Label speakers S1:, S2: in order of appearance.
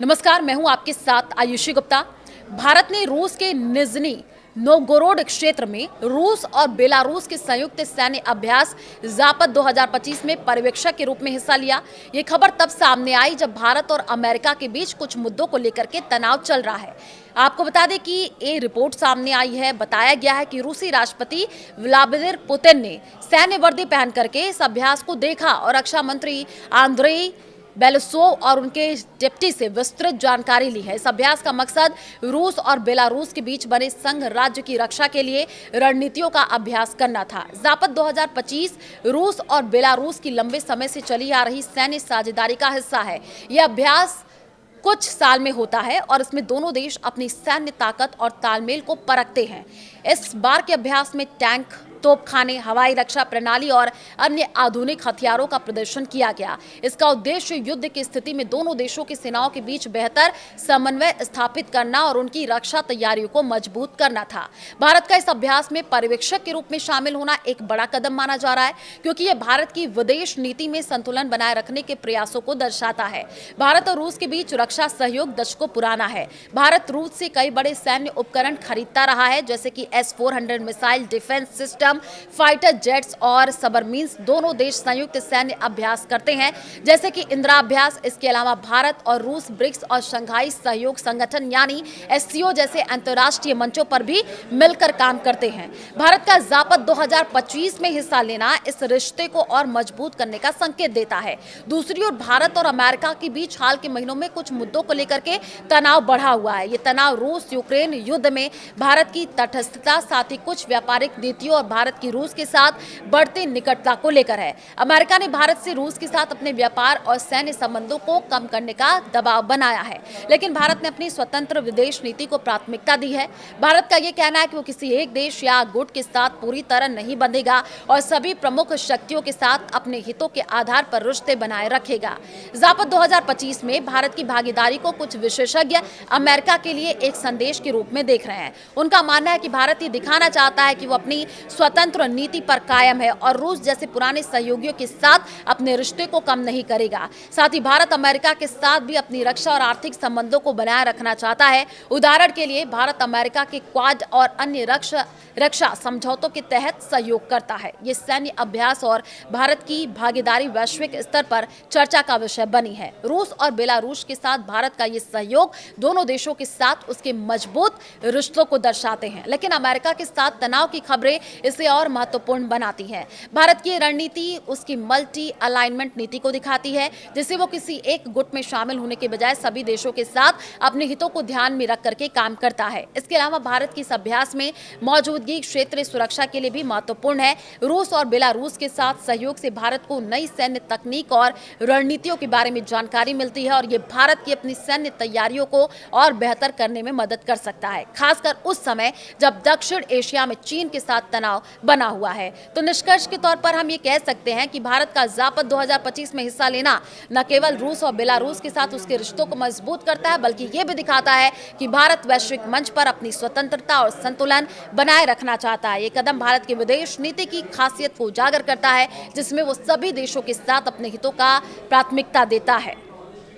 S1: नमस्कार, मैं हूं आपके साथ आयुषी गुप्ता। भारत ने रूस के निज़नी नोवगोरोड क्षेत्र में रूस और बेलारूस के संयुक्त सैन्य अभ्यास ज़ापद 2025 में पर्यवेक्षक के रूप में हिस्सा लिया। ये खबर तब सामने आई जब भारत और अमेरिका के बीच कुछ मुद्दों को लेकर के तनाव चल रहा है। आपको बता दें कि ये रिपोर्ट सामने आई है। बताया गया है कि रूसी राष्ट्रपति व्लादिमीर पुतिन ने सैन्य वर्दी पहन करके इस अभ्यास को देखा और रक्षा मंत्री आंद्रेई बेलोसोव और उनके डिप्टी से विस्तृत जानकारी ली है। इस अभ्यास का मकसद रूस और बेलारूस के बीच बने संघ राज्य की रक्षा के लिए रणनीतियों का अभ्यास करना था। ज़ापद 2025 रूस और बेलारूस की लंबे समय से चली आ रही सैन्य साझेदारी का हिस्सा है। यह अभ्यास कुछ साल में होता है और इसमें दोनों देश अपनी सैन्य ताकत और तालमेल को परखते हैं। इस बार के अभ्यास में टैंक, तोपखाने, हवाई रक्षा प्रणाली और अन्य आधुनिक हथियारों का प्रदर्शन किया गया। इसका उद्देश्य युद्ध की स्थिति में दोनों देशों की सेनाओं के बीच बेहतर समन्वय स्थापित करना और उनकी रक्षा तैयारियों को मजबूत करना था। भारत का इस अभ्यास में पर्यवेक्षक के रूप में शामिल होना एक बड़ा कदम माना जा रहा है, क्योंकि यह भारत की विदेश नीति में संतुलन बनाए रखने के प्रयासों को दर्शाता है। भारत और रूस के बीच रक्षा सहयोग दशकों पुराना है। भारत रूस से कई बड़े सैन्य उपकरण खरीदता रहा है, जैसे कि S-400 missile defence system, fighter jets और सबमरीन्स। दोनों देश संयुक्त सैन्य अभ्यास करते हैं, जैसे कि इंदिरा अभ्यास। इसके अलावा भारत और रूस ब्रिक्स और शंघाई सहयोग संगठन यानी SCO जैसे अंतर्राष्ट्रीय मंचों पर भी मिलकर काम करते हैं। भारत का ज़ापद 2025 में हिस्सा लेना इस रिश्ते को और मजबूत करने का संकेत देता है। दूसरी ओर भारत और अमेरिका के बीच हाल के महीनों में कुछ मुद्दों को लेकर के तनाव बढ़ा हुआ है। ये तनाव रूस यूक्रेन युद्ध में भारत की तटस्थता, साथ ही कुछ व्यापारिक नीतियों और भारत की रूस के साथ बढ़ती निकटता को लेकर है। अमेरिका ने भारत से रूस के साथ अपने व्यापार और सैन्य संबंधों को कम करने का दबाव बनाया है, लेकिन भारत ने अपनी स्वतंत्र विदेश नीति को प्राथमिकता दी है। भारत का यह कहना है कि वो किसी एक देश या गुट के साथ पूरी तरह नहीं बंधेगा और सभी प्रमुख शक्तियों के साथ अपने हितों के आधार पर रिश्ते बनाए रखेगा। ज़ापद 2025 में भारत की भागीदारी को कुछ विशेषज्ञ अमेरिका के लिए एक संदेश के रूप में देख रहे हैं। उनका मानना है कि भारत ये दिखाना चाहता है कि वो अपनी स्वतंत्र नीति पर कायम है और रूस जैसे पुराने सहयोगियों के साथ अपने रिश्ते को कम नहीं करेगा। साथ ही भारत अमेरिका के साथ भी अपनी रक्षा और आर्थिक संबंधों को बनाए रखना चाहता है। उदाहरण के लिए भारत अमेरिका के क्वाड और अन्य रक्षा समझौतों के तहत सहयोग करता है। ये सैन्य अभ्यास और भारत की भागीदारी वैश्विक स्तर पर चर्चा का विषय बनी है। रूस और बेलारूस के साथ भारत का ये सहयोग दोनों देशों के साथ उसके मजबूत रिश्तों को दर्शाते हैं, लेकिन अमेरिका के साथ तनाव की खबरें इसे और महत्वपूर्ण बनाती है। भारत की रणनीति उसकी मल्टी अलाइनमेंट नीति को दिखाती है, जिसे वो किसी एक गुट में शामिल होने के बजाय सभी देशों के साथ अपने हितों को ध्यान में रख करके काम करता है। इसके अलावा भारत की इस अभ्यास में मौजूदगी क्षेत्रीय सुरक्षा के लिए भी महत्वपूर्ण है। रूस और बेलारूस के साथ सहयोग से भारत को नई सैन्य तकनीक और रणनीतियों के बारे में जानकारी मिलती है और ये भारत की अपनी सैन्य तैयारियों को और बेहतर करने में मदद कर सकता है, खासकर उस समय जब दक्षिण एशिया में चीन के साथ तनाव बना हुआ है। तो निष्कर्ष के तौर पर हम ये कह सकते हैं कि भारत का ज़ापद 2025 में हिस्सा लेना न केवल रूस और बेलारूस के साथ उसके रिश्तों को मजबूत करता है, बल्कि ये भी दिखाता है कि भारत वैश्विक मंच पर अपनी स्वतंत्रता और संतुलन बनाए रखना चाहता है। ये कदम भारत की विदेश नीति की खासियत को उजागर करता है, जिसमें वो सभी देशों के साथ अपने हितों का प्राथमिकता देता है।